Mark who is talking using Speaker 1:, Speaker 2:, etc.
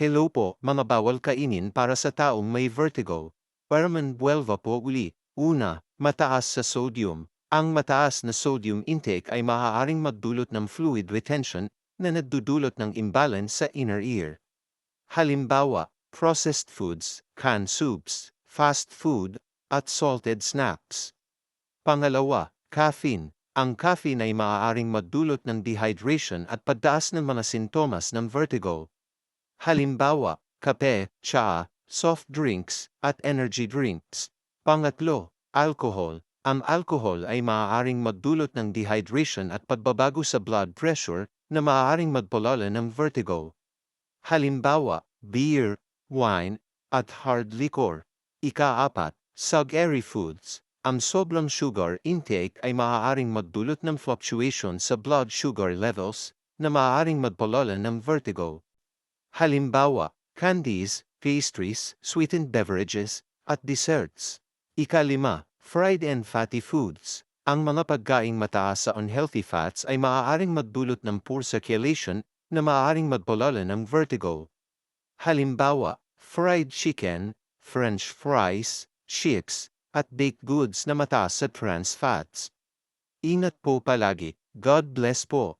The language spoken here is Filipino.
Speaker 1: Hello po, mga bawal kainin para sa taong may vertigo. Paraman buwelva po uli. Una, mataas sa sodium. Ang mataas na sodium intake ay maaaring magdulot ng fluid retention na nagdudulot ng imbalance sa inner ear. Halimbawa, processed foods, canned soups, fast food, at salted snacks. Pangalawa, caffeine. Ang caffeine ay maaaring magdulot ng dehydration at pagtaas ng mga sintomas ng vertigo. Halimbawa, kape, tsaa, soft drinks, at energy drinks. Pangatlo, alcohol. Ang alcohol ay maaaring magdulot ng dehydration at pagbabago sa blood pressure na maaaring magpalala ng vertigo. Halimbawa, beer, wine, at hard liquor. Ika-apat, sugary foods. Ang sobrang sugar intake ay maaaring magdulot ng fluctuation sa blood sugar levels na maaaring magpalala ng vertigo. Halimbawa, candies, pastries, sweetened beverages, at desserts. Ika-5, fried and fatty foods. Ang mga pagkaing mataas sa unhealthy fats ay maaaring magdulot ng poor circulation na maaaring magpalala ng vertigo. Halimbawa, fried chicken, french fries, chips, at baked goods na mataas sa trans fats. Ingat po palagi. God bless po.